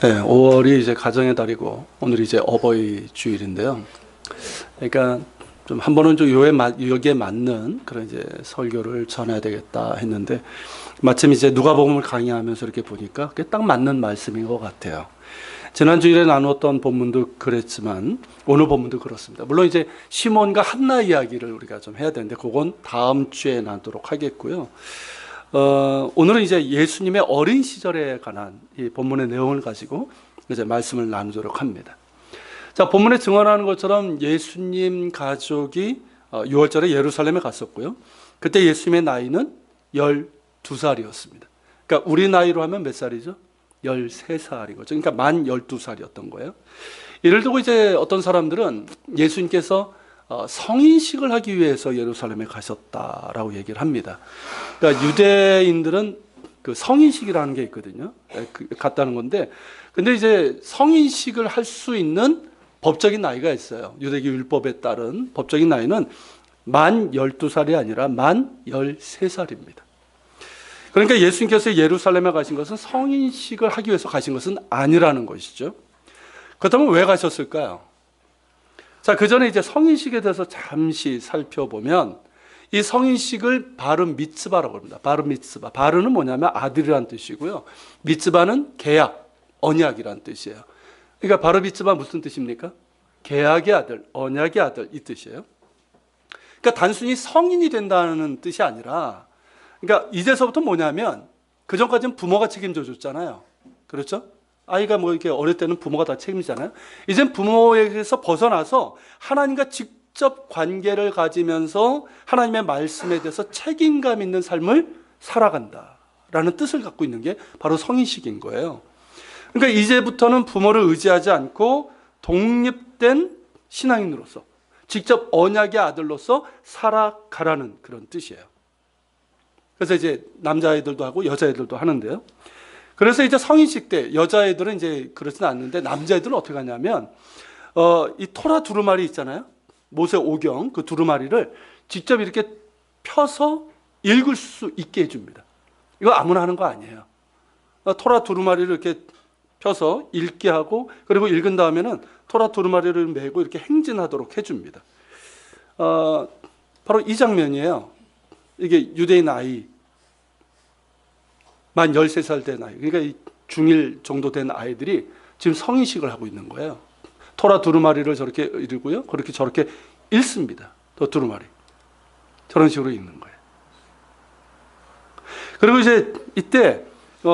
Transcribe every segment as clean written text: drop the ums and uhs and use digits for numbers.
네, 5월이 이제 가정의 달이고 오늘이 이제 어버이 주일인데요. 그러니까 좀 한 번은 좀 여기에 맞는 그런 이제 설교를 전해야 되겠다 했는데 마침 이제 누가복음을 강의하면서 이렇게 보니까 그게 딱 맞는 말씀인 것 같아요. 지난 주일에 나누었던 본문도 그랬지만 오늘 본문도 그렇습니다. 물론 이제 시몬과 한나 이야기를 우리가 좀 해야 되는데 그건 다음 주에 나누도록 하겠고요. 오늘은 이제 예수님의 어린 시절에 관한 이 본문의 내용을 가지고 이제 말씀을 나누도록 합니다. 자, 본문에 증언하는 것처럼 예수님 가족이 6월절에 예루살렘에 갔었고요. 그때 예수님의 나이는 12살이었습니다. 그러니까 우리 나이로 하면 몇 살이죠? 13살이거죠. 그러니까 만 12살이었던 거예요. 예를 들고 이제 어떤 사람들은 예수님께서 성인식을 하기 위해서 예루살렘에 가셨다라고 얘기를 합니다. 그러니까 유대인들은 그 성인식이라는 게 있거든요. 갔다는 건데, 근데 이제 성인식을 할 수 있는 법적인 나이가 있어요. 유대교 율법에 따른 법적인 나이는 만 12살이 아니라 만 13살입니다. 그러니까 예수님께서 예루살렘에 가신 것은 성인식을 하기 위해서 가신 것은 아니라는 것이죠. 그렇다면 왜 가셨을까요? 자, 그 전에 이제 성인식에 대해서 잠시 살펴보면 이 성인식을 바르 미츠바라고 합니다. 바르 미츠바. 바르는 뭐냐면 아들이란 뜻이고요. 미츠바는 계약, 언약이란 뜻이에요. 그러니까 바르 미츠바 무슨 뜻입니까? 계약의 아들, 언약의 아들 이 뜻이에요. 그러니까 단순히 성인이 된다는 뜻이 아니라 그러니까 이제서부터 뭐냐면 그 전까지는 부모가 책임져 줬잖아요. 그렇죠? 아이가 뭐 이렇게 어릴 때는 부모가 다 책임지잖아요. 이젠 부모에게서 벗어나서 하나님과 직접 관계를 가지면서 하나님의 말씀에 대해서 책임감 있는 삶을 살아간다라는 뜻을 갖고 있는 게 바로 성인식인 거예요. 그러니까 이제부터는 부모를 의지하지 않고 독립된 신앙인으로서 직접 언약의 아들로서 살아가라는 그런 뜻이에요. 그래서 이제 남자애들도 하고 여자애들도 하는데요. 그래서 이제 성인식 때 여자애들은 이제 그렇지는 않는데 남자애들은 어떻게 하냐면 이 토라 두루마리 있잖아요. 모세 오경 그 두루마리를 직접 이렇게 펴서 읽을 수 있게 해줍니다. 이거 아무나 하는 거 아니에요. 토라 두루마리를 이렇게 펴서 읽게 하고 그리고 읽은 다음에는 토라 두루마리를 메고 이렇게 행진하도록 해줍니다. 바로 이 장면이에요. 이게 유대인 아이 만 13살 된 아이, 그러니까 중1 정도 된 아이들이 지금 성인식을 하고 있는 거예요. 토라 두루마리를 저렇게 읽고요. 그렇게 저렇게 읽습니다. 또 두루마리. 저런 식으로 읽는 거예요. 그리고 이제 이때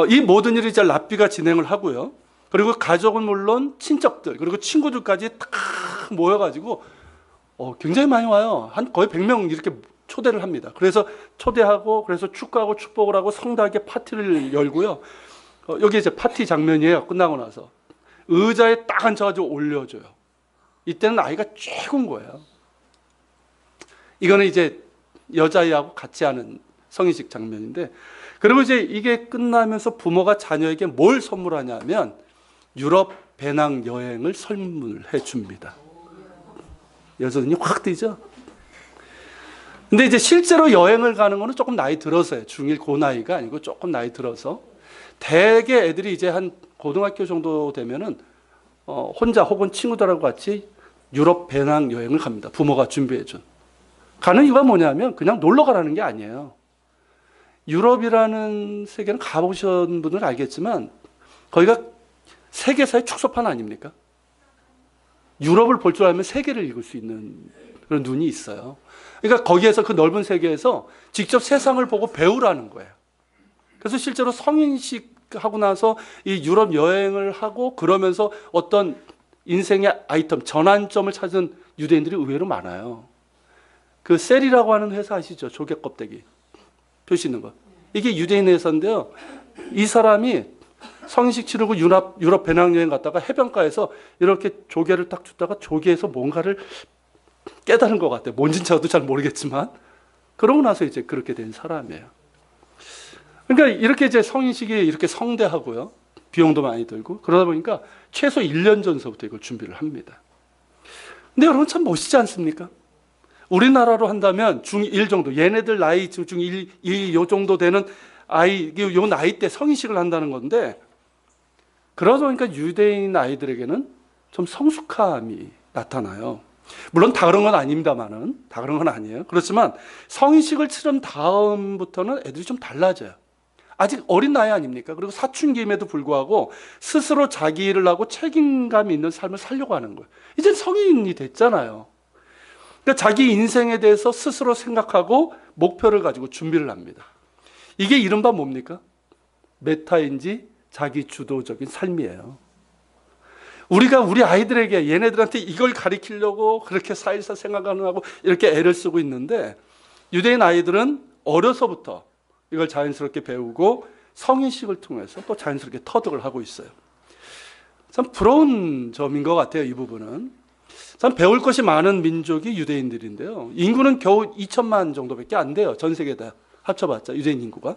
이 모든 일이 이제 랍비가 진행을 하고요. 그리고 가족은 물론 친척들, 그리고 친구들까지 다 모여가지고 굉장히 많이 와요. 한 거의 100명 이렇게 초대를 합니다. 그래서 초대하고 그래서 축하하고 축복을 하고 성대하게 파티를 열고요. 여기 이제 파티 장면이에요. 끝나고 나서 의자에 딱 앉혀가지고 올려줘요. 이때는 아이가 최고인 거예요. 이거는 이제 여자아이하고 같이 하는 성인식 장면인데, 그리고 이제 이게 끝나면서 부모가 자녀에게 뭘 선물하냐면 유럽 배낭 여행을 선물해 줍니다. 여전히 확 뛰죠. 근데 이제 실제로 여행을 가는 거는 조금 나이 들어서요. 중1 고 나이가 아니고 조금 나이 들어서 대개 애들이 이제 한 고등학교 정도 되면은 혼자 혹은 친구들하고 같이 유럽 배낭 여행을 갑니다. 부모가 준비해 준. 가는 이유가 뭐냐면 그냥 놀러 가라는 게 아니에요. 유럽이라는 세계는 가보신 분들은 알겠지만 거기가 세계사의 축소판 아닙니까? 유럽을 볼 줄 알면 세계를 읽을 수 있는 그런 눈이 있어요. 그러니까 거기에서 그 넓은 세계에서 직접 세상을 보고 배우라는 거예요. 그래서 실제로 성인식 하고 나서 이 유럽 여행을 하고 그러면서 어떤 인생의 아이템, 전환점을 찾은 유대인들이 의외로 많아요. 그 셀이라고 하는 회사 아시죠? 조개 껍데기 표시 있는 거. 이게 유대인 회사인데요. 이 사람이 성인식 치르고 유럽 배낭여행 갔다가 해변가에서 이렇게 조개를 딱 줬다가 조개에서 뭔가를 깨달은 것 같아요. 뭔진 저도 잘 모르겠지만. 그러고 나서 이제 그렇게 된 사람이에요. 그러니까 이렇게 이제 성인식이 이렇게 성대하고요. 비용도 많이 들고 그러다 보니까 최소 1년 전서부터 이걸 준비를 합니다. 근데 여러분 참 멋있지 않습니까? 우리나라로 한다면 중1 정도, 얘네들 나이 중1, 요 정도 되는 아이, 요 나이 때 성인식을 한다는 건데 그러다 보니까 유대인 아이들에게는 좀 성숙함이 나타나요. 물론 다 그런 건 아닙니다만은, 다 그런 건 아니에요. 그렇지만 성인식을 치른 다음부터는 애들이 좀 달라져요. 아직 어린 나이 아닙니까? 그리고 사춘기임에도 불구하고 스스로 자기 일을 하고 책임감 있는 삶을 살려고 하는 거예요. 이제 성인이 됐잖아요. 그러니까 자기 인생에 대해서 스스로 생각하고 목표를 가지고 준비를 합니다. 이게 이른바 뭡니까? 메타인지 자기 주도적인 삶이에요. 우리가 우리 아이들에게 얘네들한테 이걸 가르치려고 그렇게 사일사 생각하는 하고 이렇게 애를 쓰고 있는데, 유대인 아이들은 어려서부터 이걸 자연스럽게 배우고 성인식을 통해서 또 자연스럽게 터득을 하고 있어요. 참 부러운 점인 것 같아요, 이 부분은. 참 배울 것이 많은 민족이 유대인들인데요. 인구는 겨우 2천만 정도밖에 안 돼요. 전 세계 다 합쳐봤자 유대인 인구가.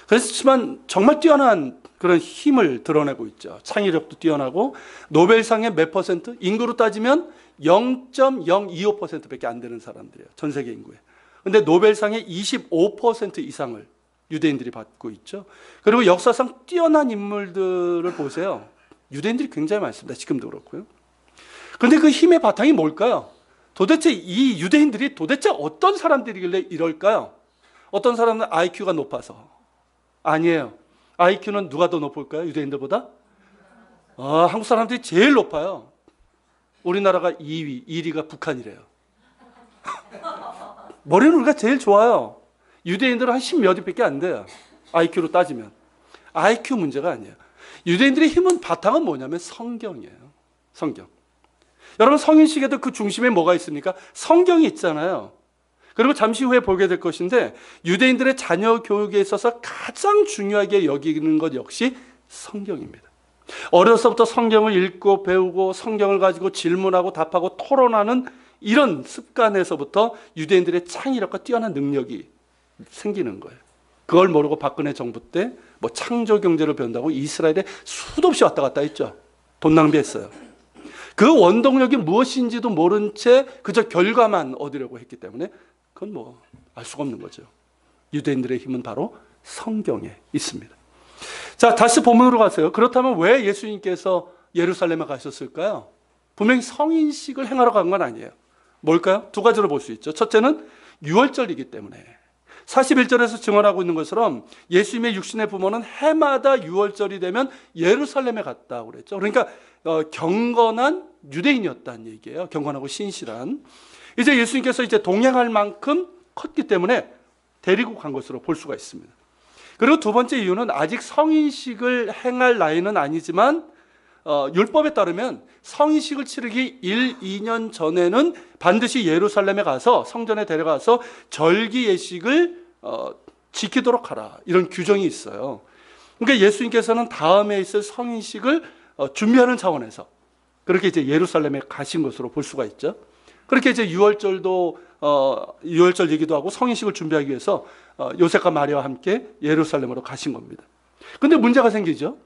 그렇지만 정말 뛰어난 그런 힘을 드러내고 있죠. 창의력도 뛰어나고 노벨상의 몇 퍼센트? 인구로 따지면 0.025%밖에 안 되는 사람들이에요. 전 세계 인구에. 근데 노벨상의 25% 이상을 유대인들이 받고 있죠. 그리고 역사상 뛰어난 인물들을 보세요. 유대인들이 굉장히 많습니다. 지금도 그렇고요. 그런데 그 힘의 바탕이 뭘까요? 도대체 이 유대인들이 도대체 어떤 사람들이길래 이럴까요? 어떤 사람은 IQ가 높아서. 아니에요. IQ는 누가 더 높을까요? 유대인들보다? 한국 사람들이 제일 높아요. 우리나라가 2위, 1위가 북한이래요. 머리는 우리가 제일 좋아요. 유대인들은 한 10몇 위밖에 안 돼요. IQ로 따지면. IQ 문제가 아니에요. 유대인들의 힘은 바탕은 뭐냐면 성경이에요. 성경. 여러분 성인식에도 그 중심에 뭐가 있습니까? 성경이 있잖아요. 그리고 잠시 후에 보게 될 것인데 유대인들의 자녀 교육에 있어서 가장 중요하게 여기는 것 역시 성경입니다. 어려서부터 성경을 읽고 배우고 성경을 가지고 질문하고 답하고 토론하는 이런 습관에서부터 유대인들의 창의력과 뛰어난 능력이 생기는 거예요. 그걸 모르고 박근혜 정부 때 뭐 창조 경제를 배운다고 이스라엘에 수도 없이 왔다 갔다 했죠. 돈 낭비했어요. 그 원동력이 무엇인지도 모른 채 그저 결과만 얻으려고 했기 때문에 그건 뭐 알 수가 없는 거죠. 유대인들의 힘은 바로 성경에 있습니다. 자, 다시 본문으로 가세요. 그렇다면 왜 예수님께서 예루살렘에 가셨을까요? 분명히 성인식을 행하러 간 건 아니에요. 뭘까요? 두 가지로 볼 수 있죠. 첫째는 유월절이기 때문에. 41절에서 증언하고 있는 것처럼 예수님의 육신의 부모는 해마다 유월절이 되면 예루살렘에 갔다고 그랬죠. 그러니까 경건한 유대인이었다는 얘기예요. 경건하고 신실한. 이제 예수님께서 이제 동행할 만큼 컸기 때문에 데리고 간 것으로 볼 수가 있습니다. 그리고 두 번째 이유는 아직 성인식을 행할 나이는 아니지만 율법에 따르면 성인식을 치르기 1, 2년 전에는 반드시 예루살렘에 가서 성전에 데려가서 절기 예식을 지키도록 하라. 이런 규정이 있어요. 그러니까 예수님께서는 다음에 있을 성인식을 준비하는 차원에서 그렇게 이제 예루살렘에 가신 것으로 볼 수가 있죠. 그렇게 이제 유월절 얘기도 하고 성인식을 준비하기 위해서 요셉과 마리아와 함께 예루살렘으로 가신 겁니다. 근데 문제가 생기죠.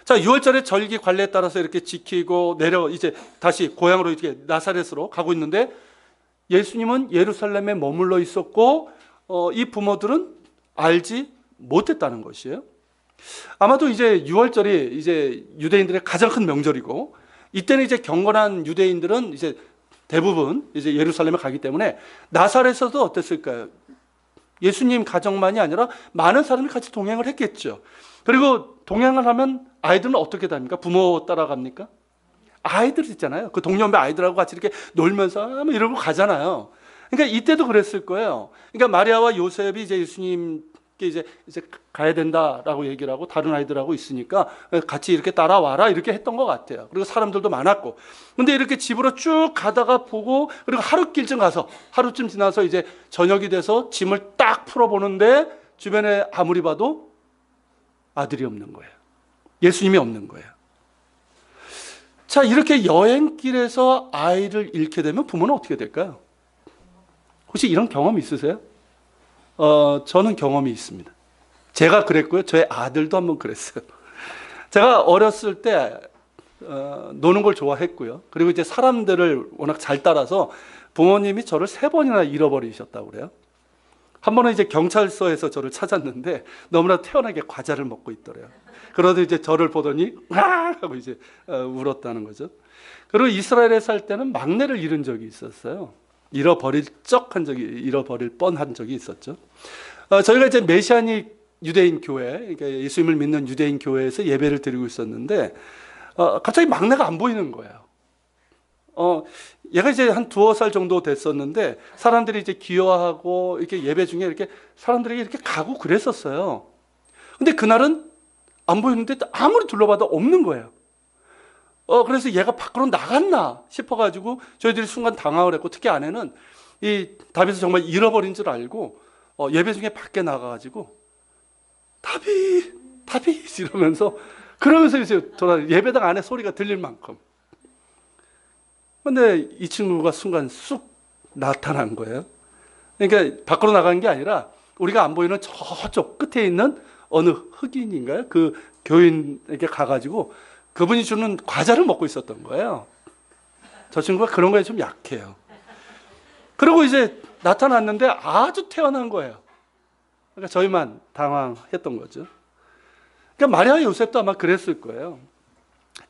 자, 유월절의 절기 관례에 따라서 이렇게 지키고 이제 다시 고향으로 이렇게 나사렛으로 가고 있는데 예수님은 예루살렘에 머물러 있었고 이 부모들은 알지 못했다는 것이에요. 아마도 이제 유월절이 이제 유대인들의 가장 큰 명절이고 이때는 이제 경건한 유대인들은 이제 대부분 이제 예루살렘에 가기 때문에 나사렛에서도 어땠을까요? 예수님 가정만이 아니라 많은 사람이 같이 동행을 했겠죠. 그리고 동행을 하면 아이들은 어떻게 답니까? 부모 따라갑니까? 아이들 있잖아요. 그 동년배 아이들하고 같이 이렇게 놀면서 이러고 가잖아요. 그러니까 이때도 그랬을 거예요. 그러니까 마리아와 요셉이 이제 예수님께 이제 가야 된다라고 얘기를 하고 다른 아이들하고 있으니까 같이 이렇게 따라와라 이렇게 했던 것 같아요. 그리고 사람들도 많았고. 근데 이렇게 집으로 쭉 가다가 보고 그리고 하루쯤 가서 하루쯤 지나서 이제 저녁이 돼서 짐을 딱 풀어보는데 주변에 아무리 봐도 아들이 없는 거예요. 예수님이 없는 거예요. 자, 이렇게 여행길에서 아이를 잃게 되면 부모는 어떻게 될까요? 혹시 이런 경험 있으세요? 저는 경험이 있습니다. 제가 그랬고요. 저의 아들도 한번 그랬어요. 제가 어렸을 때 노는 걸 좋아했고요. 그리고 이제 사람들을 워낙 잘 따라서 부모님이 저를 3번이나 잃어버리셨다고 그래요. 한 번은 이제 경찰서에서 저를 찾았는데 너무나 태연하게 과자를 먹고 있더래요. 그러다 이제 저를 보더니 아! 하고 이제 울었다는 거죠. 그리고 이스라엘에 살 때는 막내를 잃은 적이 있었어요. 잃어버릴 뻔한 적이 있었죠. 저희가 이제 메시아닉 유대인 교회, 그러니까 예수님을 믿는 유대인 교회에서 예배를 드리고 있었는데 갑자기 막내가 안 보이는 거예요. 얘가 이제 한 2살 정도 됐었는데 사람들이 이제 귀여워하고 이렇게 예배 중에 이렇게 사람들에게 이렇게 가고 그랬었어요. 근데 그날은 안 보이는데 아무리 둘러봐도 없는 거예요. 그래서 얘가 밖으로 나갔나 싶어가지고 저희들이 순간 당황을 했고, 특히 아내는 이 다윗을 정말 잃어버린 줄 알고 예배 중에 밖에 나가가지고 다윗 이러면서 그러면서 이제 예배당 안에 소리가 들릴 만큼. 근데 이 친구가 순간 쑥 나타난 거예요. 그러니까 밖으로 나간 게 아니라 우리가 안 보이는 저쪽 끝에 있는 어느 흑인인가요? 그 교인에게 가가지고 그분이 주는 과자를 먹고 있었던 거예요. 저 친구가 그런 거에 좀 약해요. 그리고 이제 나타났는데 아주 태연한 거예요. 그러니까 저희만 당황했던 거죠. 그러니까 마리아 요셉도 아마 그랬을 거예요.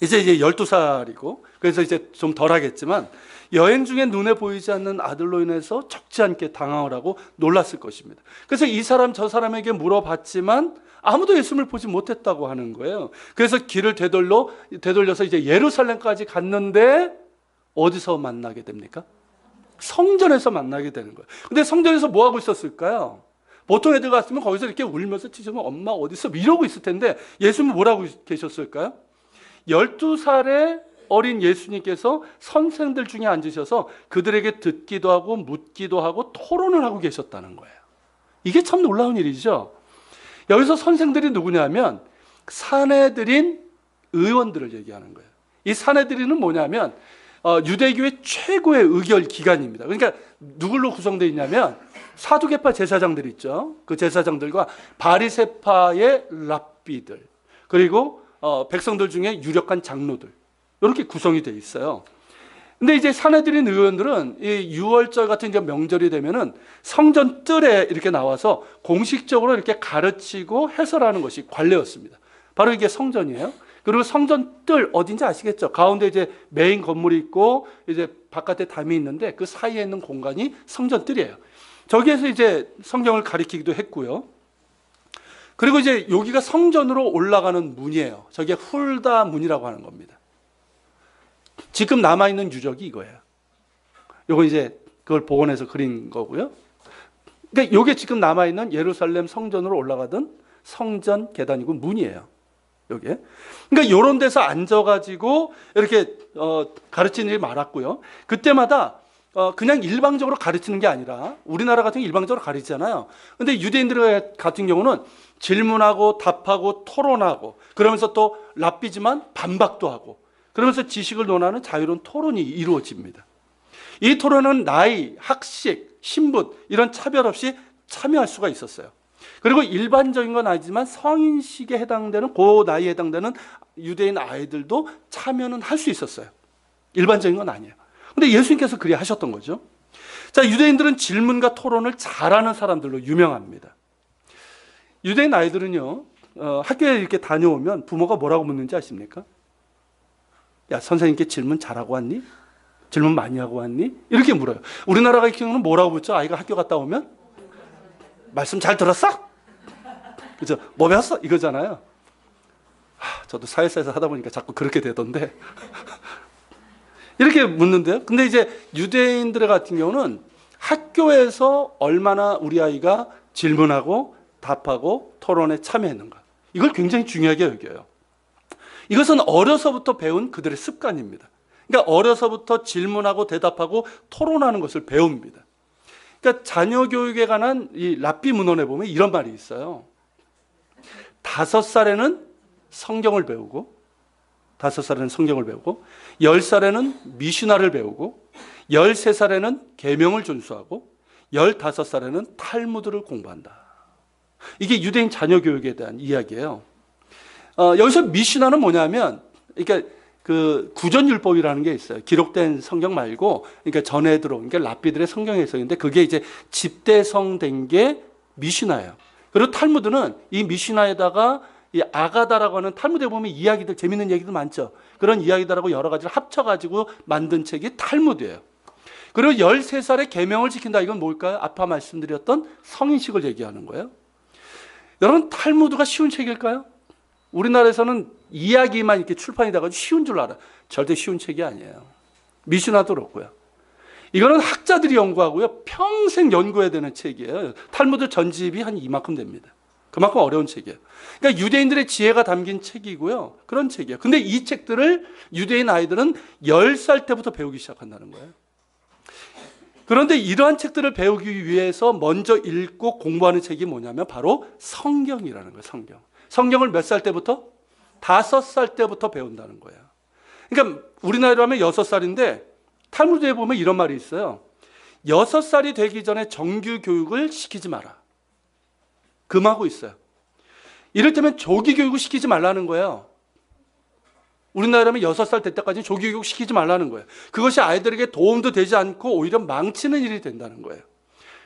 이제 12살이고, 그래서 이제 좀 덜 하겠지만, 여행 중에 눈에 보이지 않는 아들로 인해서 적지 않게 당황을 하고 놀랐을 것입니다. 그래서 이 사람 저 사람에게 물어봤지만 아무도 예수님을 보지 못했다고 하는 거예요. 그래서 길을 되돌려서 이제 예루살렘까지 갔는데 어디서 만나게 됩니까? 성전에서 만나게 되는 거예요. 근데 성전에서 뭐 하고 있었을까요? 보통 애들 같으면 거기서 이렇게 울면서 치시면 엄마 어디 있어? 이러고 있을 텐데 예수님은 뭐라고 계셨을까요? 12살의 어린 예수님께서 선생들 중에 앉으셔서 그들에게 듣기도 하고 묻기도 하고 토론을 하고 계셨다는 거예요. 이게 참 놀라운 일이죠. 여기서 선생들이 누구냐면 사내들인 의원들을 얘기하는 거예요. 이 사내들인은 뭐냐면 유대교의 최고의 의결 기관입니다. 그러니까 누굴로 구성되어 있냐면 사두개파 제사장들 있죠. 그 제사장들과 바리새파의 랍비들, 그리고 백성들 중에 유력한 장로들, 이렇게 구성이 되어 있어요. 근데 이제 사내들인 의원들은 이 유월절 같은 이제 명절이 되면은 성전 뜰에 이렇게 나와서 공식적으로 이렇게 가르치고 해설하는 것이 관례였습니다. 바로 이게 성전이에요. 그리고 성전 뜰 어딘지 아시겠죠? 가운데 이제 메인 건물이 있고 이제 바깥에 담이 있는데 그 사이에 있는 공간이 성전 뜰이에요. 저기에서 이제 성경을 가리키기도 했고요. 그리고 이제 여기가 성전으로 올라가는 문이에요. 저게 훌다 문이라고 하는 겁니다. 지금 남아있는 유적이 이거예요. 요거 이제 그걸 복원해서 그린 거고요. 그러니까 요게 지금 남아있는 예루살렘 성전으로 올라가던 성전 계단이고 문이에요. 요게. 그러니까 요런 데서 앉아가지고 이렇게 가르치는 일이 많았고요. 그때마다 그냥 일방적으로 가르치는 게 아니라 우리나라 같은 게 일방적으로 가르치잖아요. 근데 유대인들 같은 경우는 질문하고 답하고 토론하고 그러면서 또 랍비지만 반박도 하고 그러면서 지식을 논하는 자유로운 토론이 이루어집니다. 이 토론은 나이, 학식, 신분 이런 차별 없이 참여할 수가 있었어요. 그리고 일반적인 건 아니지만 성인식에 해당되는 그 나이에 해당되는 유대인 아이들도 참여는 할 수 있었어요. 일반적인 건 아니에요. 근데 예수님께서 그리 하셨던 거죠. 자, 유대인들은 질문과 토론을 잘하는 사람들로 유명합니다. 유대인 아이들은요, 학교에 이렇게 다녀오면 부모가 뭐라고 묻는지 아십니까? 야, 선생님께 질문 잘하고 왔니? 질문 많이 하고 왔니? 이렇게 물어요. 우리나라 같은 경우는 뭐라고 묻죠? 아이가 학교 갔다 오면? 말씀 잘 들었어? 그죠? 뭐 배웠어? 이거잖아요. 저도 사회사에서 하다 보니까 자꾸 그렇게 되던데. 이렇게 묻는데요. 근데 이제 유대인들 같은 경우는 학교에서 얼마나 우리 아이가 질문하고 답하고 토론에 참여했는가. 이걸 굉장히 중요하게 여겨요. 이것은 어려서부터 배운 그들의 습관입니다. 그러니까 어려서부터 질문하고 대답하고 토론하는 것을 배웁니다. 그러니까 자녀 교육에 관한 이 랍비 문헌에 보면 이런 말이 있어요. 5살에는 성경을 배우고 10살에는 미슈나를 배우고 13살에는 계명을 준수하고 15살에는 탈무드를 공부한다. 이게 유대인 자녀 교육에 대한 이야기예요. 여기서 미슈나는 뭐냐면 그러니까 그 구전율법이라는 게 있어요. 기록된 성경 말고, 그러니까 전에 들어온 게 랍비들의 성경 해석인데 그게 이제 집대성된 게 미슈나예요. 그리고 탈무드는 이 미슈나에다가 이 아가다라고 하는 탈무드에 보면 이야기들, 재밌는 얘기들 많죠. 그런 이야기들하고 여러 가지를 합쳐가지고 만든 책이 탈무드예요. 그리고 13살에 계명을 지킨다. 이건 뭘까요? 아까 말씀드렸던 성인식을 얘기하는 거예요. 여러분, 탈무드가 쉬운 책일까요? 우리나라에서는 이야기만 이렇게 출판이 돼가지고 쉬운 줄 알아요. 절대 쉬운 책이 아니에요. 미슈나도 그렇고요. 이거는 학자들이 연구하고요. 평생 연구해야 되는 책이에요. 탈무드 전집이 한 이만큼 됩니다. 그만큼 어려운 책이에요. 그러니까 유대인들의 지혜가 담긴 책이고요. 그런 책이에요. 근데 이 책들을 유대인 아이들은 10살 때부터 배우기 시작한다는 거예요. 그런데 이러한 책들을 배우기 위해서 먼저 읽고 공부하는 책이 뭐냐면 바로 성경이라는 거예요. 성경. 성경을 몇 살 때부터? 5살 때부터 배운다는 거예요. 그러니까 우리나라로 하면 6살인데 탈무드에 보면 이런 말이 있어요. 6살이 되기 전에 정규 교육을 시키지 마라. 금하고 있어요. 이를테면 조기 교육을 시키지 말라는 거예요. 우리나라면 6살 될 때까지 조기 교육 시키지 말라는 거예요. 그것이 아이들에게 도움도 되지 않고 오히려 망치는 일이 된다는 거예요.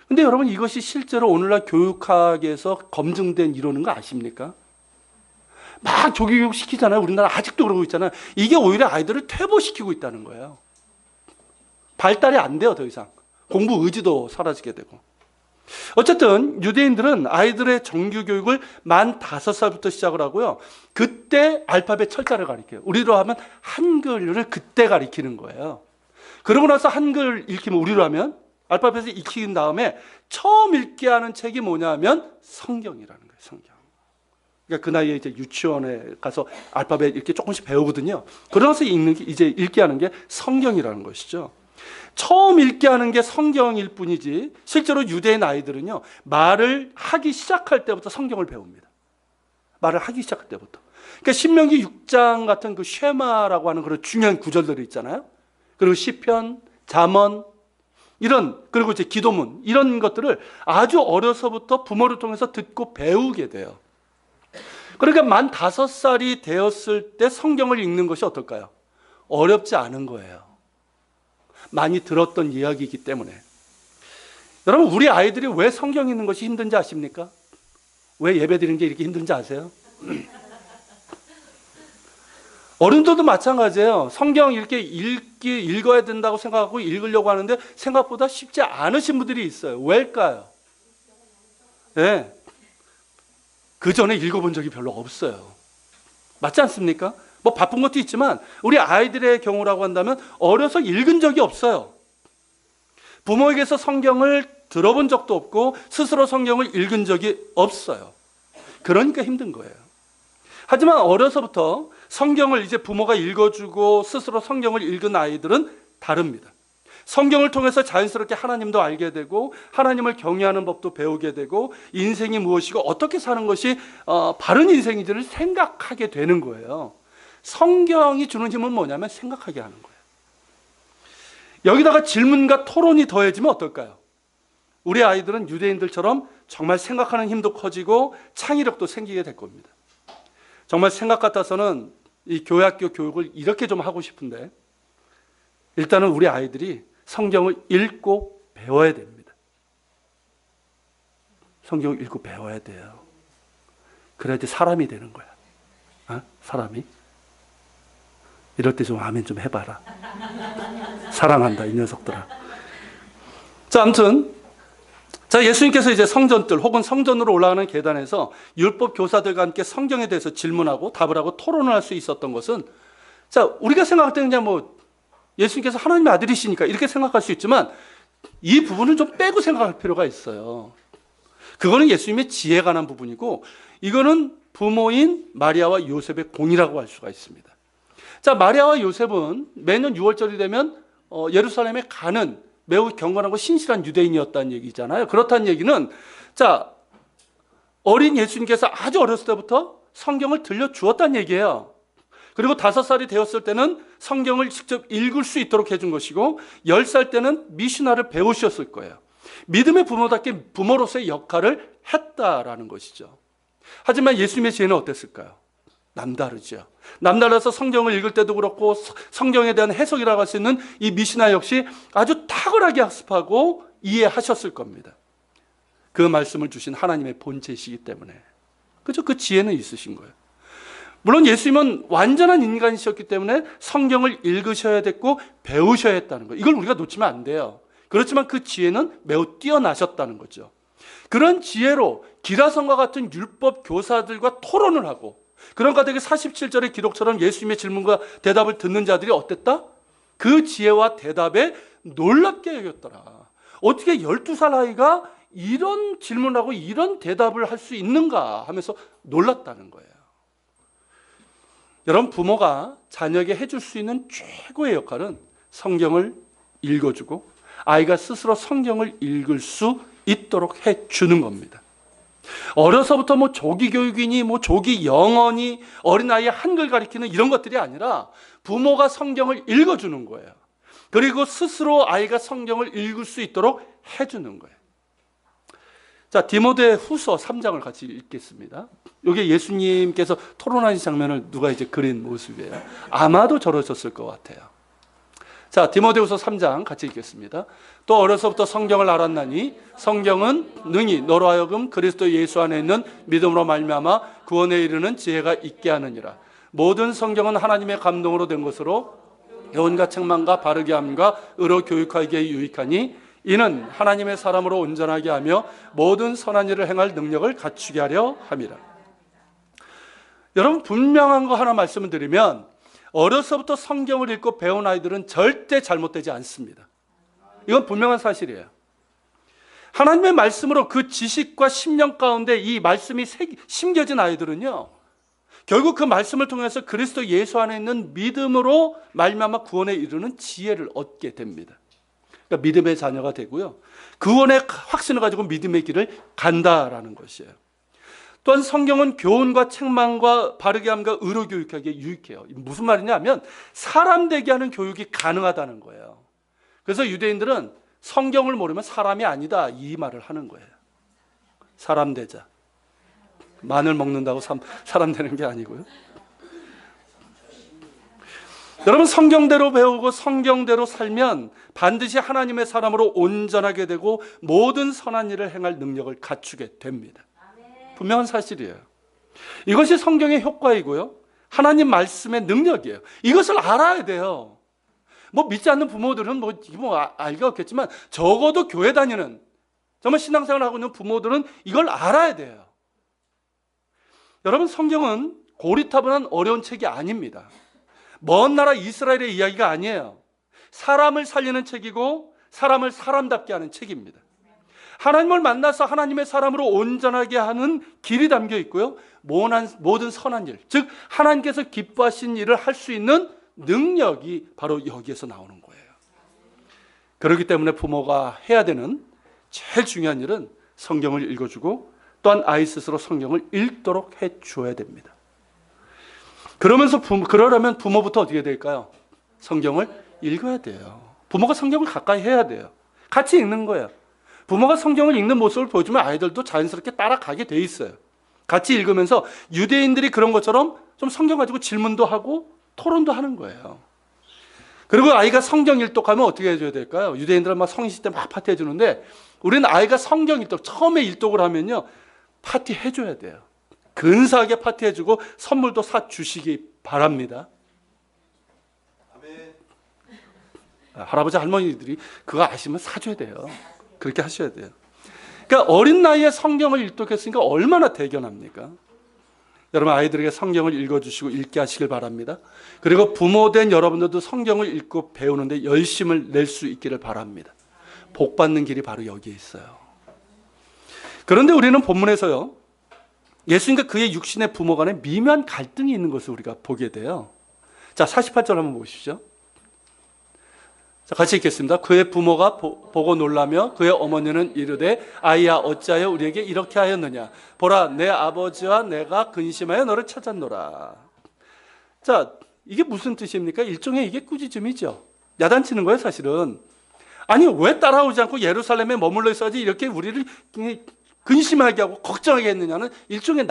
근데 여러분, 이것이 실제로 오늘날 교육학에서 검증된 이론인 거 아십니까? 막 조기 교육 시키잖아요. 우리나라 아직도 그러고 있잖아요. 이게 오히려 아이들을 퇴보시키고 있다는 거예요. 발달이 안 돼요, 더 이상. 공부 의지도 사라지게 되고. 어쨌든 유대인들은 아이들의 정규 교육을 만 5살부터 시작을 하고요. 그때 알파벳 철자를 가르쳐요. 우리로 하면 한글을 그때 가르치는 거예요. 그러고 나서 한글 읽히면 우리로 하면 알파벳을 익힌 다음에 처음 읽게 하는 책이 뭐냐면 성경이라는 거예요. 성경. 그러니까 그 나이에 이제 유치원에 가서 알파벳 이렇게 조금씩 배우거든요. 그러면서 이제 읽게 하는 게 성경이라는 것이죠. 처음 읽게 하는 게 성경일 뿐이지 실제로 유대인 아이들은요, 말을 하기 시작할 때부터 성경을 배웁니다. 말을 하기 시작할 때부터. 그러니까 신명기 6장 같은 그 쉐마라고 하는 그런 중요한 구절들이 있잖아요. 그리고 시편, 잠언 그리고 이제 기도문 이런 것들을 아주 어려서부터 부모를 통해서 듣고 배우게 돼요. 그러니까 만 5살이 되었을 때 성경을 읽는 것이 어떨까요? 어렵지 않은 거예요. 많이 들었던 이야기이기 때문에. 여러분, 우리 아이들이 왜 성경 읽는 것이 힘든지 아십니까? 왜 예배 드리는 게 이렇게 힘든지 아세요? 어른들도 마찬가지예요. 성경 이렇게 읽어야 된다고 생각하고 읽으려고 하는데 생각보다 쉽지 않으신 분들이 있어요. 왜일까요? 네. 그 전에 읽어본 적이 별로 없어요. 맞지 않습니까? 뭐 바쁜 것도 있지만 우리 아이들의 경우라고 한다면 어려서 읽은 적이 없어요. 부모에게서 성경을 들어본 적도 없고 스스로 성경을 읽은 적이 없어요. 그러니까 힘든 거예요. 하지만 어려서부터 성경을 이제 부모가 읽어주고 스스로 성경을 읽은 아이들은 다릅니다. 성경을 통해서 자연스럽게 하나님도 알게 되고 하나님을 경외하는 법도 배우게 되고 인생이 무엇이고 어떻게 사는 것이 바른 인생인지를 생각하게 되는 거예요. 성경이 주는 힘은 뭐냐면 생각하게 하는 거예요. 여기다가 질문과 토론이 더해지면 어떨까요? 우리 아이들은 유대인들처럼 정말 생각하는 힘도 커지고 창의력도 생기게 될 겁니다. 정말 생각 같아서는 이 교회학교 교육을 이렇게 좀 하고 싶은데 일단은 우리 아이들이 성경을 읽고 배워야 됩니다. 성경을 읽고 배워야 돼요. 그래야지 사람이 되는 거야. 사람이. 이럴 때 좀 아멘 좀 해봐라. 사랑한다 이 녀석들아. 자, 아무튼 예수님께서 이제 성전들 혹은 성전으로 올라가는 계단에서 율법 교사들과 함께 성경에 대해서 질문하고 답을 하고 토론을 할 수 있었던 것은 우리가 생각할 때는 그냥 뭐 예수님께서 하나님의 아들이시니까 이렇게 생각할 수 있지만 이 부분을 좀 빼고 생각할 필요가 있어요. 그거는 예수님의 지혜에 관한 부분이고 이거는 부모인 마리아와 요셉의 공이라고 할 수가 있습니다. 마리아와 요셉은 매년 6월절이 되면 예루살렘에 가는 매우 경건하고 신실한 유대인이었다는 얘기잖아요. 그렇다는 얘기는 어린 예수님께서 아주 어렸을 때부터 성경을 들려주었다는 얘기예요. 그리고 5살이 되었을 때는 성경을 직접 읽을 수 있도록 해준 것이고 10살 때는 미시나를 배우셨을 거예요. 믿음의 부모답게 부모로서의 역할을 했다라는 것이죠. 하지만 예수님의 지혜는 어땠을까요? 남다르죠. 남달라서 성경을 읽을 때도 그렇고 성경에 대한 해석이라고 할 수 있는 이 미시나 역시 아주 탁월하게 학습하고 이해하셨을 겁니다. 그 말씀을 주신 하나님의 본체이시기 때문에. 그죠? 그 지혜는 있으신 거예요. 물론 예수님은 완전한 인간이셨기 때문에 성경을 읽으셔야 됐고 배우셔야 했다는 거예요. 이걸 우리가 놓치면 안 돼요. 그렇지만 그 지혜는 매우 뛰어나셨다는 거죠. 그런 지혜로 기라성과 같은 율법 교사들과 토론을 하고, 그런 가운데 47절의 기록처럼 예수님의 질문과 대답을 듣는 자들이 어땠다? 그 지혜와 대답에 놀랍게 여겼더라. 어떻게 12살 아이가 이런 질문하고 이런 대답을 할 수 있는가 하면서 놀랐다는 거예요. 여러분, 부모가 자녀에게 해줄 수 있는 최고의 역할은 성경을 읽어주고 아이가 스스로 성경을 읽을 수 있도록 해주는 겁니다. 어려서부터 조기 교육이니 조기 영어니 어린아이의 한글 가리키는 이런 것들이 아니라 부모가 성경을 읽어주는 거예요. 그리고 스스로 아이가 성경을 읽을 수 있도록 해주는 거예요. 자, 디모데 후서 3장을 같이 읽겠습니다. 이게 예수님께서 토론하신 장면을 누가 이제 그린 모습이에요. 아마도 저러셨을 것 같아요. 자, 디모데후서 3장 같이 읽겠습니다. 또 어려서부터 성경을 알았나니 성경은 능히 너로 하여금 그리스도 예수 안에 있는 믿음으로 말미암아 구원에 이르는 지혜가 있게 하느니라. 모든 성경은 하나님의 감동으로 된 것으로 교훈과 책망과 바르게 함과 의로 교육하기에 유익하니 이는 하나님의 사람으로 온전하게 하며 모든 선한 일을 행할 능력을 갖추게 하려 함이라. 여러분, 분명한 거 하나 말씀을 드리면 어려서부터 성경을 읽고 배운 아이들은 절대 잘못되지 않습니다. 이건 분명한 사실이에요. 하나님의 말씀으로 그 지식과 심령 가운데 이 말씀이 심겨진 아이들은요, 결국 그 말씀을 통해서 그리스도 예수 안에 있는 믿음으로 말미암아 구원에 이르는 지혜를 얻게 됩니다. 그러니까 믿음의 자녀가 되고요, 구원의 확신을 가지고 믿음의 길을 간다라는 것이에요. 또한 성경은 교훈과 책망과 바르게 함과 의로 교육하기에 유익해요. 무슨 말이냐 하면 사람 되게 하는 교육이 가능하다는 거예요. 그래서 유대인들은 성경을 모르면 사람이 아니다, 이 말을 하는 거예요. 사람 되자. 마늘 먹는다고 사람 되는 게 아니고요. 여러분, 성경대로 배우고 성경대로 살면 반드시 하나님의 사람으로 온전하게 되고 모든 선한 일을 행할 능력을 갖추게 됩니다. 분명한 사실이에요. 이것이 성경의 효과이고요, 하나님 말씀의 능력이에요. 이것을 알아야 돼요. 믿지 않는 부모들은 알기가 없겠지만 적어도 교회 다니는, 정말 신앙생활을 하고 있는 부모들은 이걸 알아야 돼요. 여러분, 성경은 고리타분한 어려운 책이 아닙니다. 먼 나라 이스라엘의 이야기가 아니에요. 사람을 살리는 책이고 사람을 사람답게 하는 책입니다. 하나님을 만나서 하나님의 사람으로 온전하게 하는 길이 담겨 있고요, 모든 선한 일, 즉 하나님께서 기뻐하신 일을 할 수 있는 능력이 바로 여기에서 나오는 거예요. 그렇기 때문에 부모가 해야 되는 제일 중요한 일은 성경을 읽어주고 또한 아이 스스로 성경을 읽도록 해줘야 됩니다. 그러려면 부모부터 어떻게 될까요? 성경을 읽어야 돼요. 부모가 성경을 가까이 해야 돼요. 같이 읽는 거예요. 부모가 성경을 읽는 모습을 보여주면 아이들도 자연스럽게 따라가게 돼 있어요. 같이 읽으면서 유대인들이 그런 것처럼 좀 성경 가지고 질문도 하고 토론도 하는 거예요. 그리고 아이가 성경 일독하면 어떻게 해줘야 될까요? 유대인들은 성인식 때 파티 해주는데 우리는 아이가 성경 일독, 처음에 일독을 하면요, 파티 해줘야 돼요. 근사하게 파티 해주고 선물도 사주시기 바랍니다. 아멘. 할아버지 할머니들이 그거 아시면 사줘야 돼요. 그렇게 하셔야 돼요. 그러니까 어린 나이에 성경을 일독했으니까 얼마나 대견합니까? 여러분, 아이들에게 성경을 읽어주시고 읽게 하시길 바랍니다. 그리고 부모된 여러분들도 성경을 읽고 배우는데 열심을 낼 수 있기를 바랍니다. 복 받는 길이 바로 여기에 있어요. 그런데 우리는 본문에서요, 예수님과 그의 육신의 부모 간에 미묘한 갈등이 있는 것을 우리가 보게 돼요. 자, 48절 한번 보십시오. 자, 같이 읽겠습니다. 그의 부모가 보고 놀라며 그의 어머니는 이르되 아이야, 어찌하여 우리에게 이렇게 하였느냐? 보라, 내 아버지와 내가 근심하여 너를 찾았노라. 자, 이게 무슨 뜻입니까? 일종의 이게 꾸짖음이죠. 야단치는 거예요, 사실은. 아니, 왜 따라오지 않고 예루살렘에 머물러 있어야지 이렇게 우리를 근심하게 하고 걱정하게 했느냐는 일종의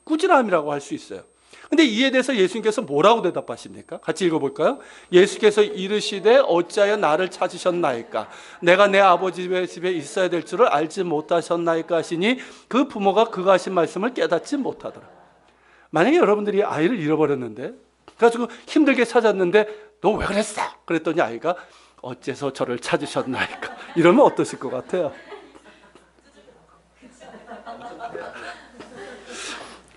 꾸지람이라고 할 수 있어요. 근데 이에 대해서 예수님께서 뭐라고 대답하십니까? 같이 읽어볼까요? 예수께서 이르시되 어찌하여 나를 찾으셨나이까? 내가 내 아버지 집에 있어야 될 줄을 알지 못하셨나이까 하시니 그 부모가 그가 하신 말씀을 깨닫지 못하더라. 만약에 여러분들이 아이를 잃어버렸는데 그래가지고 힘들게 찾았는데 너 왜 그랬어? 그랬더니 아이가 어째서 저를 찾으셨나이까? 이러면 어떠실 것 같아요?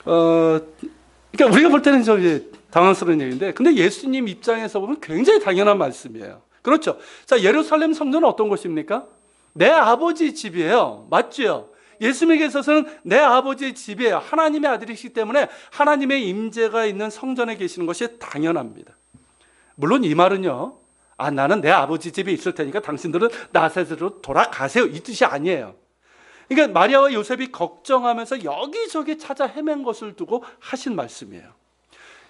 그러니까 우리가 볼 때는 좀 당황스러운 얘기인데, 근데 예수님 입장에서 보면 굉장히 당연한 말씀이에요. 그렇죠? 자, 예루살렘 성전은 어떤 곳입니까? 내 아버지 집이에요. 맞죠? 예수님에게 있어서는 내 아버지의 집이에요. 하나님의 아들이시기 때문에 하나님의 임재가 있는 성전에 계시는 것이 당연합니다. 물론 이 말은요, 나는 내 아버지 집에 있을 테니까 당신들은 나사렛으로 돌아가세요, 이 뜻이 아니에요. 그러니까 마리아와 요셉이 걱정하면서 여기저기 찾아 헤맨 것을 두고 하신 말씀이에요.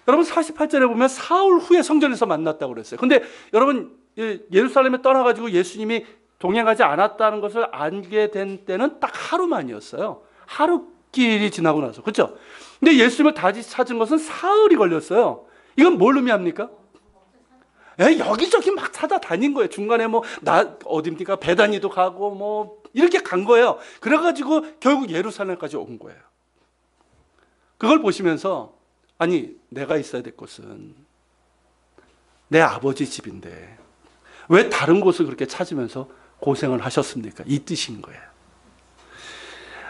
여러분 48절에 보면 사흘 후에 성전에서 만났다고 그랬어요. 근데 여러분 예루살렘에 떠나가지고 예수님이 동행하지 않았다는 것을 알게 된 때는 딱 하루만이었어요. 하루길이 지나고 나서. 그렇죠? 근데 예수님을 다시 찾은 것은 사흘이 걸렸어요. 이건 뭘 의미합니까? 여기저기 막 찾아다닌 거예요. 중간에 어딥니까? 베다니도 가고 이렇게 간 거예요. 그래가지고 결국 예루살렘까지 온 거예요. 그걸 보시면서 아니, 내가 있어야 될 곳은 내 아버지 집인데 왜 다른 곳을 그렇게 찾으면서 고생을 하셨습니까? 이 뜻인 거예요.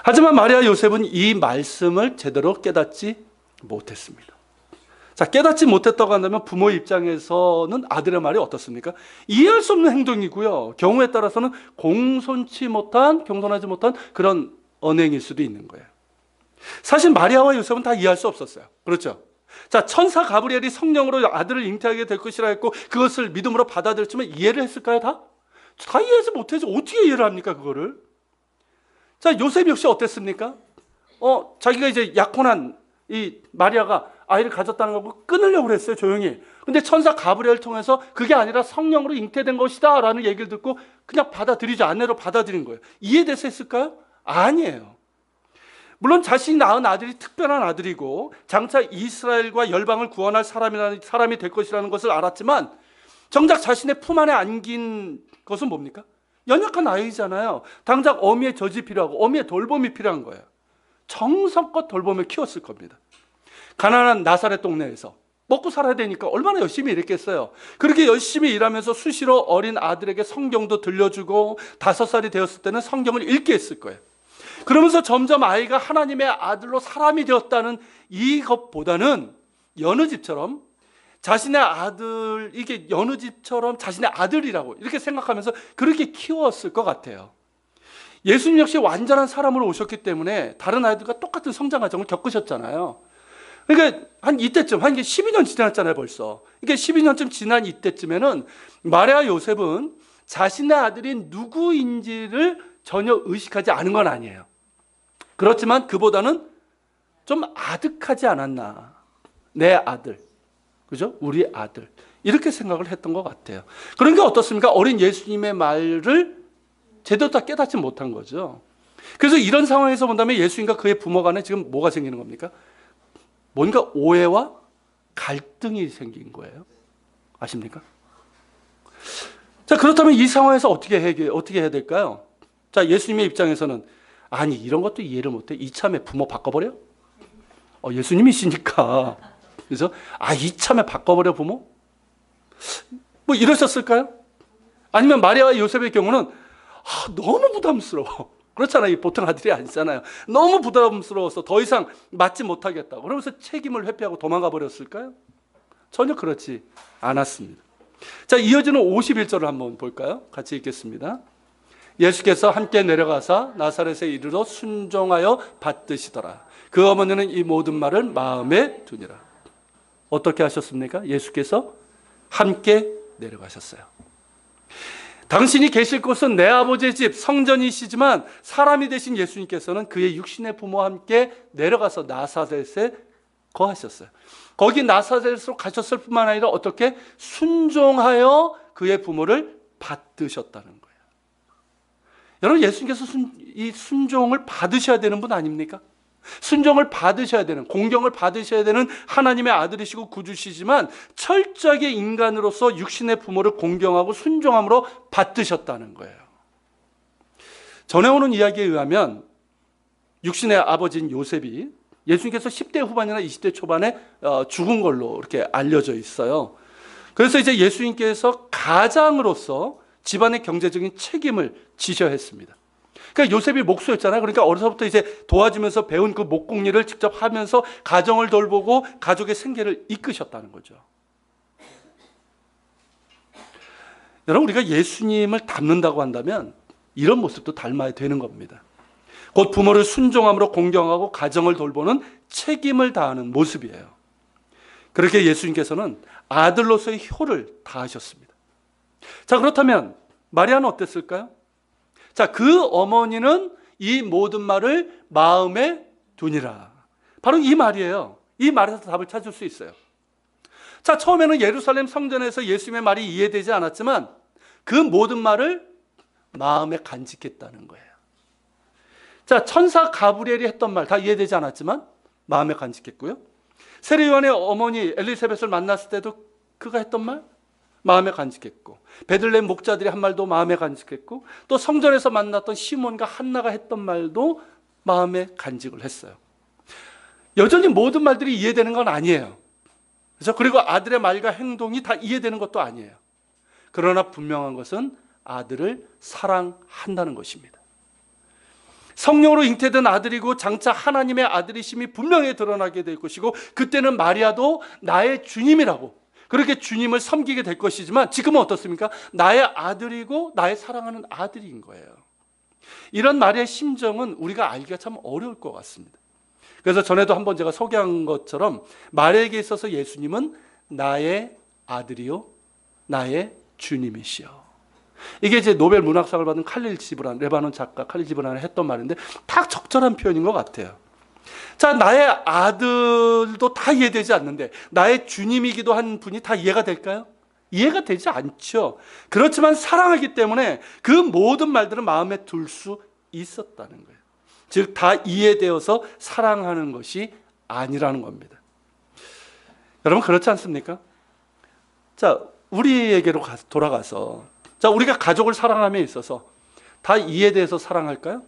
하지만 마리아 요셉은 이 말씀을 제대로 깨닫지 못했습니다. 자, 깨닫지 못했다고 한다면 부모 입장에서는 아들의 말이 어떻습니까? 이해할 수 없는 행동이고요. 경우에 따라서는 공손하지 못한 그런 언행일 수도 있는 거예요. 사실 마리아와 요셉은 다 이해할 수 없었어요. 그렇죠? 자, 천사 가브리엘이 성령으로 아들을 잉태하게 될 것이라 했고 그것을 믿음으로 받아들였지만 이해를 했을까요? 다 이해하지 못해서 어떻게 이해를 합니까, 그거를? 자, 요셉 역시 어땠습니까? 자기가 이제 약혼한 이 마리아가 아이를 가졌다는 걸 끊으려고 그랬어요, 조용히. 근데 천사 가브리엘을 통해서 그게 아니라 성령으로 잉태된 것이다 라는 얘기를 듣고 그냥 받아들이죠. 아내로 받아들인 거예요. 이해돼서 했을까요? 아니에요. 물론 자신이 낳은 아들이 특별한 아들이고 장차 이스라엘과 열방을 구원할 사람이 될 것이라는 것을 알았지만 정작 자신의 품 안에 안긴 것은 뭡니까? 연약한 아이잖아요. 당장 어미의 젖이 필요하고 어미의 돌봄이 필요한 거예요. 정성껏 돌봄을 키웠을 겁니다. 가난한 나사렛 동네에서 먹고 살아야 되니까 얼마나 열심히 일했겠어요. 그렇게 열심히 일하면서 수시로 어린 아들에게 성경도 들려주고 5살이 되었을 때는 성경을 읽게 했을 거예요. 그러면서 점점 아이가 하나님의 아들로 사람이 되었다는 이것보다는 여느 집처럼 자신의 아들, 이게 여느 집처럼 자신의 아들이라고 이렇게 생각하면서 그렇게 키웠을 것 같아요. 예수님 역시 완전한 사람으로 오셨기 때문에 다른 아이들과 똑같은 성장 과정을 겪으셨잖아요. 그러니까 한 12년 지났잖아요, 벌써. 그러니까 12년쯤 지난 이때쯤에는 마리아 요셉은 자신의 아들이 누구인지를 전혀 의식하지 않은 건 아니에요. 그렇지만 그보다는 좀 아득하지 않았나. 내 아들. 그죠? 우리 아들. 이렇게 생각을 했던 것 같아요. 그러니까 어떻습니까? 어린 예수님의 말을 제대로 다 깨닫지 못한 거죠. 그래서 이런 상황에서 본다면 예수님과 그의 부모 간에 지금 뭐가 생기는 겁니까? 뭔가 오해와 갈등이 생긴 거예요. 아십니까? 자, 그렇다면 이 상황에서 어떻게 해야 될까요? 자, 예수님의 입장에서는 아니, 이런 것도 이해를 못해. 이참에 부모 바꿔버려? 예수님이시니까. 그래서 이참에 바꿔버려, 부모? 이러셨을까요? 아니면 마리아와 요셉의 경우는 너무 부담스러워. 그렇잖아요. 보통 아들이 아니잖아요. 너무 부담스러워서 더 이상 맞지 못하겠다. 그러면서 책임을 회피하고 도망가 버렸을까요? 전혀 그렇지 않았습니다. 자, 이어지는 51절을 한번 볼까요? 같이 읽겠습니다. 예수께서 함께 내려가사 나사렛에 이르러 순종하여 받드시더라. 그 어머니는 이 모든 말을 마음에 두니라. 어떻게 하셨습니까? 예수께서 함께 내려가셨어요. 당신이 계실 곳은 내 아버지의 집 성전이시지만 사람이 되신 예수님께서는 그의 육신의 부모와 함께 내려가서 나사렛에 거하셨어요. 거기 나사렛으로 가셨을 뿐만 아니라 어떻게 순종하여 그의 부모를 받드셨다는 거예요. 여러분, 예수님께서 이 순종을 받으셔야 되는 분 아닙니까? 순종을 받으셔야 되는, 공경을 받으셔야 되는 하나님의 아들이시고 구주시지만 철저하게 인간으로서 육신의 부모를 공경하고 순종함으로 받드셨다는 거예요. 전해오는 이야기에 의하면 육신의 아버지인 요셉이 예수님께서 10대 후반이나 20대 초반에 죽은 걸로 이렇게 알려져 있어요. 그래서 이제 예수님께서 가장으로서 집안의 경제적인 책임을 지셔야 했습니다. 그러니까 요셉이 목수였잖아요. 그러니까 어려서부터 이제 도와주면서 배운 그 목공일을 직접 하면서 가정을 돌보고 가족의 생계를 이끄셨다는 거죠. 여러분, 우리가 예수님을 닮는다고 한다면 이런 모습도 닮아야 되는 겁니다. 곧 부모를 순종함으로 공경하고 가정을 돌보는 책임을 다하는 모습이에요. 그렇게 예수님께서는 아들로서의 효를 다하셨습니다. 자, 그렇다면 마리아는 어땠을까요? 자, 그 어머니는 이 모든 말을 마음에 두니라. 바로 이 말이에요. 이 말에서 답을 찾을 수 있어요. 자, 처음에는 예루살렘 성전에서 예수님의 말이 이해되지 않았지만 그 모든 말을 마음에 간직했다는 거예요. 자, 천사 가브리엘이 했던 말 다 이해되지 않았지만 마음에 간직했고요. 세례 요한의 어머니 엘리사벳을 만났을 때도 그가 했던 말 마음에 간직했고, 베들레헴 목자들이 한 말도 마음에 간직했고, 또 성전에서 만났던 시몬과 한나가 했던 말도 마음에 간직을 했어요. 여전히 모든 말들이 이해되는 건 아니에요. 그렇죠? 그리고 아들의 말과 행동이 다 이해되는 것도 아니에요. 그러나 분명한 것은 아들을 사랑한다는 것입니다. 성령으로 잉태된 아들이고 장차 하나님의 아들이심이 분명히 드러나게 될 것이고, 그때는 마리아도 나의 주님이라고 그렇게 주님을 섬기게 될 것이지만 지금은 어떻습니까? 나의 아들이고 나의 사랑하는 아들인 거예요. 이런 마리아의 심정은 우리가 알기가 참 어려울 것 같습니다. 그래서 전에도 한번 제가 소개한 것처럼 마리아에게 있어서 예수님은 나의 아들이요 나의 주님이시여. 이게 이제 노벨 문학상을 받은 칼릴 지브란, 레바논 작가 칼릴 지브란이 했던 말인데 딱 적절한 표현인 것 같아요. 자, 나의 아들도 다 이해되지 않는데 나의 주님이기도 한 분이 다 이해가 될까요? 이해가 되지 않죠. 그렇지만 사랑하기 때문에 그 모든 말들은 마음에 둘 수 있었다는 거예요. 즉, 다 이해되어서 사랑하는 것이 아니라는 겁니다. 여러분, 그렇지 않습니까? 자, 우리에게로 돌아가서, 자, 우리가 가족을 사랑함에 있어서 다 이해돼서 사랑할까요?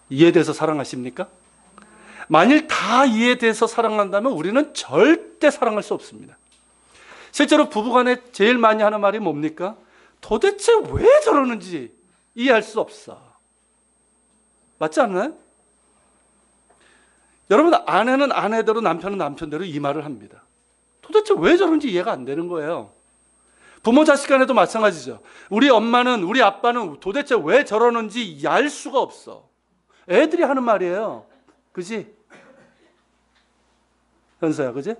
이해돼서 사랑하십니까? 만일 다 이해돼서 사랑한다면 우리는 절대 사랑할 수 없습니다. 실제로 부부간에 제일 많이 하는 말이 뭡니까? 도대체 왜 저러는지 이해할 수 없어. 맞지 않나요? 여러분, 아내는 아내대로 남편은 남편대로 이 말을 합니다. 도대체 왜 저런지 이해가 안 되는 거예요. 부모 자식 간에도 마찬가지죠. 우리 엄마는, 우리 아빠는 도대체 왜 저러는지 알 수가 없어. 애들이 하는 말이에요. 그지? 현서야, 그지?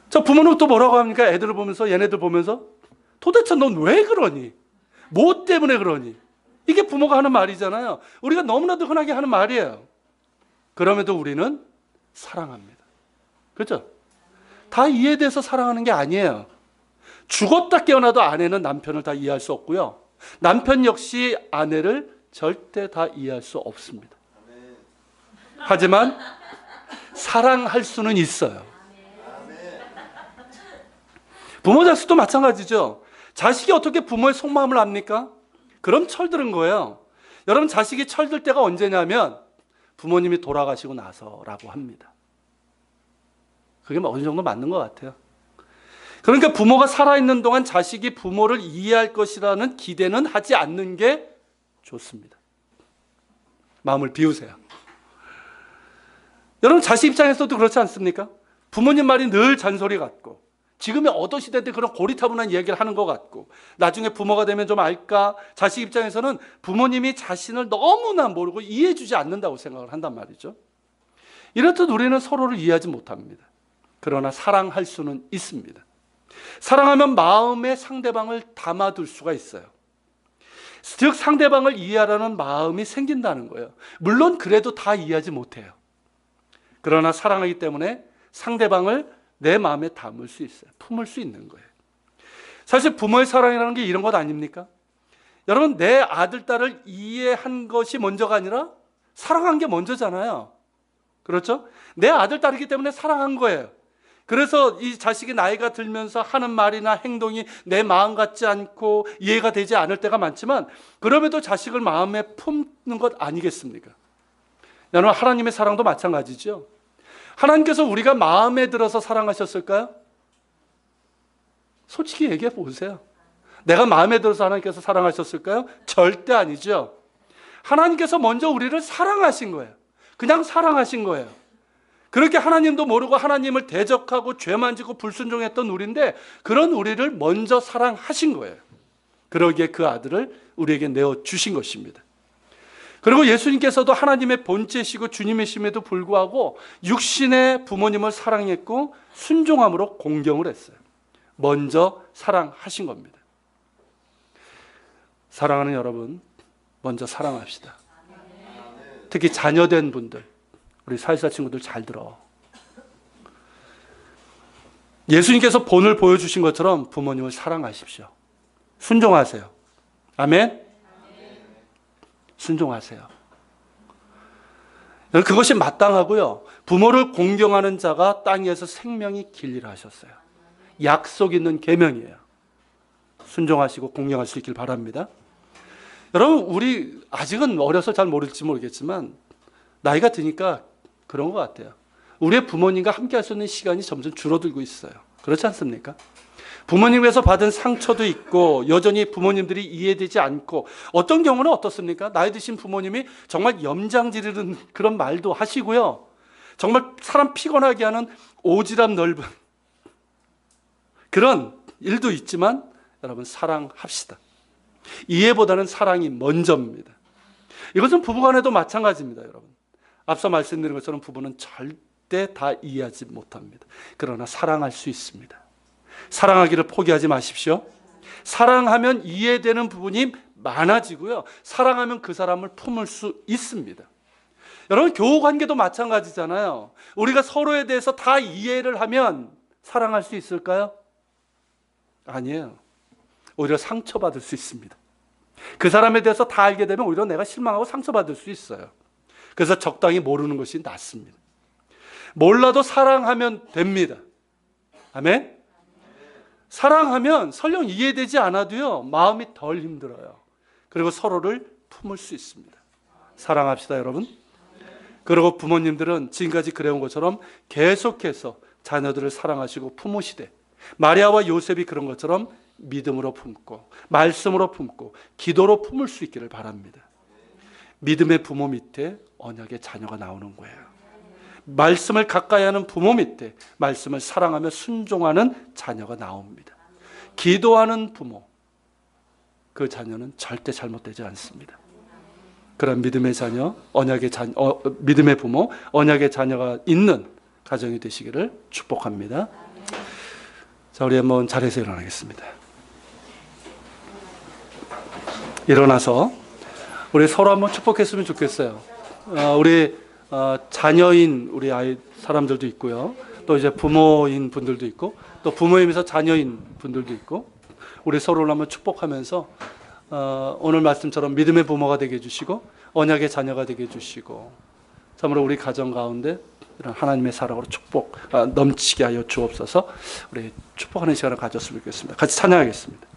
저 부모는 또 뭐라고 합니까? 애들을 보면서, 얘네들 보면서 도대체 넌 왜 그러니? 뭐 때문에 그러니? 이게 부모가 하는 말이잖아요. 우리가 너무나도 흔하게 하는 말이에요. 그럼에도 우리는 사랑합니다. 그렇죠? 다 이해돼서 사랑하는 게 아니에요. 죽었다 깨어나도 아내는 남편을 다 이해할 수 없고요. 남편 역시 아내를 절대 다 이해할 수 없습니다. 하지만 사랑할 수는 있어요. 부모 자식도 마찬가지죠. 자식이 어떻게 부모의 속마음을 압니까? 그럼 철드는 거예요. 여러분, 자식이 철들 때가 언제냐면 부모님이 돌아가시고 나서라고 합니다. 그게 어느 정도 맞는 것 같아요. 그러니까 부모가 살아있는 동안 자식이 부모를 이해할 것이라는 기대는 하지 않는 게 좋습니다. 마음을 비우세요. 여러분, 자식 입장에서도 그렇지 않습니까? 부모님 말이 늘 잔소리 같고, 지금의 어도시대인데 그런 고리타분한 얘기를 하는 것 같고, 나중에 부모가 되면 좀 알까? 자식 입장에서는 부모님이 자신을 너무나 모르고 이해해주지 않는다고 생각을 한단 말이죠. 이렇듯 우리는 서로를 이해하지 못합니다. 그러나 사랑할 수는 있습니다. 사랑하면 마음에 상대방을 담아둘 수가 있어요. 즉, 상대방을 이해하려는 마음이 생긴다는 거예요. 물론 그래도 다 이해하지 못해요. 그러나 사랑하기 때문에 상대방을 내 마음에 담을 수 있어요. 품을 수 있는 거예요. 사실 부모의 사랑이라는 게 이런 것 아닙니까? 여러분, 내 아들, 딸을 이해한 것이 먼저가 아니라 사랑한 게 먼저잖아요. 그렇죠? 내 아들, 딸이기 때문에 사랑한 거예요. 그래서 이 자식이 나이가 들면서 하는 말이나 행동이 내 마음 같지 않고 이해가 되지 않을 때가 많지만, 그럼에도 자식을 마음에 품는 것 아니겠습니까? 여러분, 하나님의 사랑도 마찬가지죠. 하나님께서 우리가 마음에 들어서 사랑하셨을까요? 솔직히 얘기해 보세요. 내가 마음에 들어서 하나님께서 사랑하셨을까요? 절대 아니죠. 하나님께서 먼저 우리를 사랑하신 거예요. 그냥 사랑하신 거예요. 그렇게 하나님도 모르고 하나님을 대적하고 죄 만지고 불순종했던 우리인데, 그런 우리를 먼저 사랑하신 거예요. 그러기에 그 아들을 우리에게 내어주신 것입니다. 그리고 예수님께서도 하나님의 본체시고 주님이심에도 불구하고 육신의 부모님을 사랑했고 순종함으로 공경을 했어요. 먼저 사랑하신 겁니다. 사랑하는 여러분, 먼저 사랑합시다. 특히 자녀된 분들, 우리 사회사 친구들 잘 들어. 예수님께서 본을 보여주신 것처럼 부모님을 사랑하십시오. 순종하세요. 아멘? 순종하세요. 그것이 마땅하고요. 부모를 공경하는 자가 땅에서 생명이 길리라 하셨어요. 약속 있는 계명이에요. 순종하시고 공경할 수 있길 바랍니다. 여러분, 우리 아직은 어려서 잘 모를지 모르겠지만 나이가 드니까 그런 것 같아요. 우리의 부모님과 함께 할 수 있는 시간이 점점 줄어들고 있어요. 그렇지 않습니까? 부모님에서 받은 상처도 있고 여전히 부모님들이 이해되지 않고, 어떤 경우는 어떻습니까? 나이 드신 부모님이 정말 염장지르는 그런 말도 하시고요. 정말 사람 피곤하게 하는 오지랖 넓은 그런 일도 있지만, 여러분, 사랑합시다. 이해보다는 사랑이 먼저입니다. 이것은 부부간에도 마찬가지입니다. 여러분, 앞서 말씀드린 것처럼 부부는 절대 다 이해하지 못합니다. 그러나 사랑할 수 있습니다. 사랑하기를 포기하지 마십시오. 사랑하면 이해되는 부분이 많아지고요. 사랑하면 그 사람을 품을 수 있습니다. 여러분, 교우관계도 마찬가지잖아요. 우리가 서로에 대해서 다 이해를 하면 사랑할 수 있을까요? 아니에요. 오히려 상처받을 수 있습니다. 그 사람에 대해서 다 알게 되면 오히려 내가 실망하고 상처받을 수 있어요. 그래서 적당히 모르는 것이 낫습니다. 몰라도 사랑하면 됩니다. 아멘? 사랑하면 설령 이해되지 않아도요, 마음이 덜 힘들어요. 그리고 서로를 품을 수 있습니다. 사랑합시다, 여러분. 그리고 부모님들은 지금까지 그래온 것처럼 계속해서 자녀들을 사랑하시고 품으시되, 마리아와 요셉이 그런 것처럼 믿음으로 품고 말씀으로 품고 기도로 품을 수 있기를 바랍니다. 믿음의 부모 밑에 언약의 자녀가 나오는 거예요. 말씀을 가까이 하는 부모 밑에 말씀을 사랑하며 순종하는 자녀가 나옵니다. 기도하는 부모, 그 자녀는 절대 잘못되지 않습니다. 그런 믿음의 자녀, 믿음의 부모, 언약의 자녀가 있는 가정이 되시기를 축복합니다. 자, 우리 한번 자리에서 일어나겠습니다. 일어나서 우리 서로 한번 축복했으면 좋겠어요. 우리 자녀인 우리 아이 사람들도 있고요. 또 이제 부모인 분들도 있고, 또 부모이면서 자녀인 분들도 있고, 우리 서로를 한번 축복하면서 오늘 말씀처럼 믿음의 부모가 되게 해주시고 언약의 자녀가 되게 해주시고, 참으로 우리 가정 가운데 이런 하나님의 사랑으로 축복 넘치게 하여 주옵소서. 우리 축복하는 시간을 가졌으면 좋겠습니다. 같이 찬양하겠습니다.